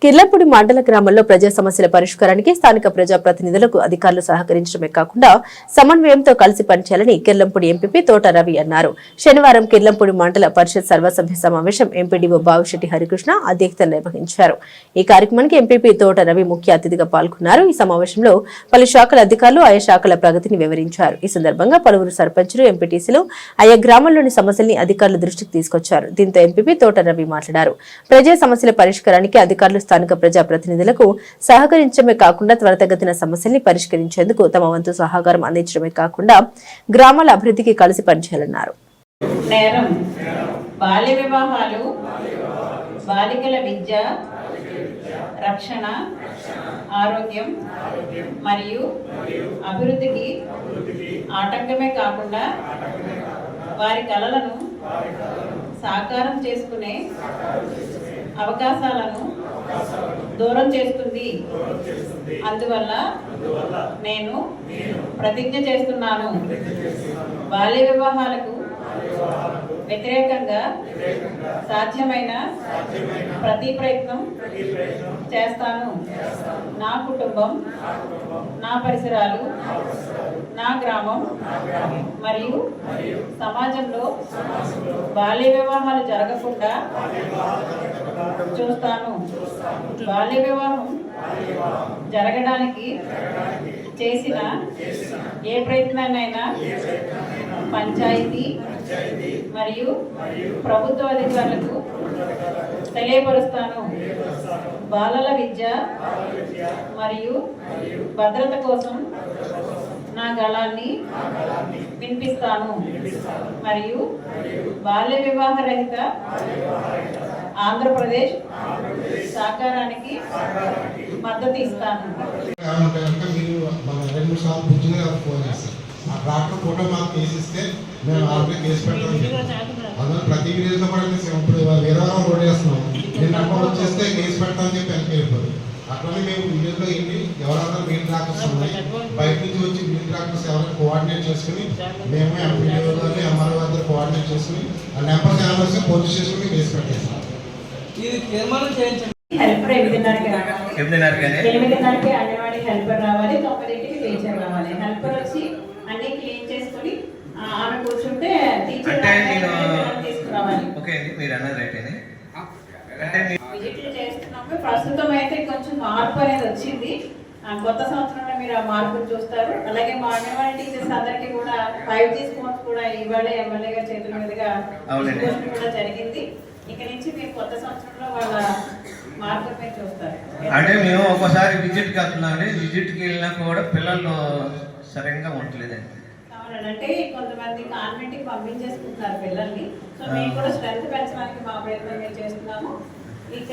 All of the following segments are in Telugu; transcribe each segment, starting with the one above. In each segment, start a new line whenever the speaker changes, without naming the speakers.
కిర్లంపూడి మండల గ్రామంలో ప్రజా సమస్యల పరిష్కారానికి స్థానిక ప్రజాప్రతినిధులకు అధికారులు సహకరించడమే కాకుండా సమన్వయంతో కలిసి పనిచేయాలని కిర్లంపూడి ఎంపీపీ తోట రవి అన్నారు. శనివారం కిర్లంపూడి మండల పరిషత్ సర్వసభ్య సమావేశం ఎంపీడీఓ బావిశెట్టి హరికృష్ణ అధ్యక్షతన నిర్వహించారు. ఈ కార్యక్రమానికి ఎంపీపీ తోట రవి ముఖ్య అతిథిగా పాల్గొన్నారు. ఈ సమావేశంలో పలు శాఖల అధికారులు ఆయా శాఖల ప్రగతిని వివరించారు. ఈ సందర్భంగా పలువురు సర్పంచులు, ఎంపీటీసీలు ఆయా గ్రామాల్లోని సమస్యల్ని అధికారుల దృష్టికి తీసుకొచ్చారు. దీంతో ఎంపీపీ తోట రవి మాట్లాడారు. ప్రజా సమస్యల పరిష్కారానికి అధికారులు స్థానిక ప్రజాప్రతినిధులకు సహకరించడమే కాకుండా త్వరితగతిన సమస్యల్ని పరిష్కరించేందుకు తమ వంతు సహకారం అందించడమే కాకుండా గ్రామాల అభివృద్ధికి కలిసి పనిచేయాలన్నారు.
బాల్య వివాహాలు, బాలికల విద్య, రక్షణ, ఆరోగ్యం మరియు అభివృద్ధికి ఆటంకమే కాకుండా వారి కలలను సాకారం చేసుకునే అవకాశాలను దూరం చేస్తుంది. అందువల్ల నేను ప్రతిజ్ఞ చేస్తున్నాను, బాల్య వివాహాలకు వ్యతిరేకంగా సాధ్యమైన ప్రతి ప్రయత్నం చేస్తాను. నా కుటుంబం, నా పరిసరాలు, నా గ్రామం మరియు సమాజంలో బాల్య వివాహాలు జరగకుండా చూస్తాను. బాల్య వివాహం జరగడానికి చేసిన ఏ ప్రయత్నాన్నైనా పంచాయతీ మరియు ప్రభుత్వ అధికారులకు తెలియపరుస్తాను. బాలల విద్య మరియు భద్రత కోసం నా గళాన్ని వినిపిస్తాను మరియు బాల్య వివాహ రహిత ఆంధ్రప్రదేశ్ సాకారానికి మద్దతు ఇస్తాను.
ఆ ట్రాక్టర్ ఫోటో మాకు తీసిస్తే మేము ఆల్రెడీ కేసు పెడతాం. అందులో ప్రతి విలేజ్లో కూడా ఇప్పుడు వేరే రోడ్ వేస్తున్నాం. నేను నెంబర్ వచ్చేస్తే కేసు పెడతామని చెప్పి వెళ్ళిపోయారు. అట్లనే మేము విలేజ్లో ఏంటి ఎవరైనా వీల్ ట్రాక్టర్స్ ఉన్నాయి, బయట నుంచి వచ్చి వీల్ ట్రాక్టర్స్ ఎవరైనా కోఆర్డినేట్ చేసుకుని మేము ఎంపీడీఓ గారిని ఎంఆర్ఓ గారి కోఆర్డినేట్ చేసుకుని ఆ నెంబర్స్ ఏమైనా వస్తే పోలీస్ స్టేషన్కి కేసు పెట్టేస్తాం.
హెల్పర్ 8:30కి అంగన్వాడీ హెల్పర్ రావాలి, 9కి టీచర్ రావాలి. హెల్పర్ వచ్చి అన్ని క్లీన్ చేసుకుని ఆమె కూర్చుంటే టీచర్ తీసుకురావాలి. విజిట్లు చేస్తున్నాము. ప్రస్తుతం అయితే కొంచెం మార్పు అనేది వచ్చింది. కొత్త సంవత్సరంలో మీరు ఆ మార్పును చూస్తారు. అలాగే మా అంగన్వాడీ టీచర్స్ అందరికీ కూడా 5G స్పోర్ట్స్ కూడా ఇవాళ ఎమ్మెల్యే గారి చేతుల మీదుగా కూడా జరిగింది. ఇక నుంచి మీరు కొత్త సంవత్సరంలో వాళ్ళ మార్పుల మీద చూస్తారు.
అంటే మేము ఒకసారి విజిట్కి వెళ్తున్నామండి. విజిట్కి వెళ్ళినా కూడా పిల్లలు సరిగ్గా ఉండలేదండి.
అవునండి, అంటే కొంతమంది కాన్వెంట్కి పంపించేసుకుంటున్నారు పిల్లల్ని. సో మేము కూడా స్ట్రెంత్ పెంచడానికి మా ప్రయత్నం మేము చేస్తున్నాము.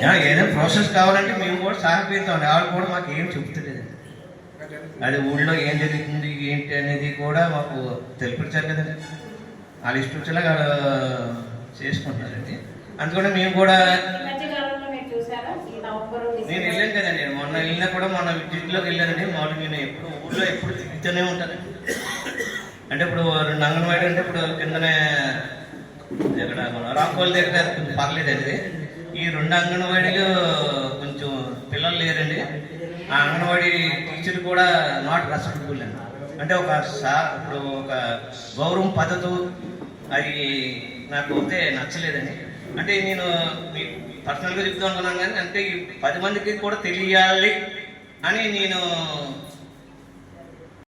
ఏదైనా ప్రాసెస్ కావాలంటే మేము కూడా సహకరిస్తామండి. వాళ్ళు కూడా మాకు ఏం చెప్తలేదండి. అది ఊళ్ళో ఏం జరుగుతుంది ఏంటి అనేది కూడా మాకు తెలిపించారు కదండి. వాళ్ళు ఇష్టం వచ్చేలాగా చేసుకుంటున్నారండి. అందుకని మేము కూడా నేను వెళ్ళాను కదండి. మొన్న వెళ్ళినా కూడా మొన్న విజిట్లోకి వెళ్ళానండి. మామూలు నేను ఎప్పుడు ఊళ్ళో ఎప్పుడు తిరుగుతూనే ఉంటానండి. అంటే ఇప్పుడు 2 అంగన్వాడీ అంటే ఇప్పుడు కిందనే ఇక్కడ మన రాకోల్ దగ్గర కొంచెం పర్లేదండి. ఈ 2 అంగన్వాడీలు కొంచెం పిల్లలు లేరండి. ఆ అంగన్వాడీ టీచర్ కూడా నాట్ రెస్పెక్టబుల్ అండి. అంటే ఇప్పుడు ఒక గౌరవం పద్ధతి అది నాకు అయితే నచ్చలేదండి. అంటే నేను మీకు పర్సనల్గా చెప్తాను అనుకున్నాను కానీ అంటే 10 మందికి కూడా తెలియాలి అని నేను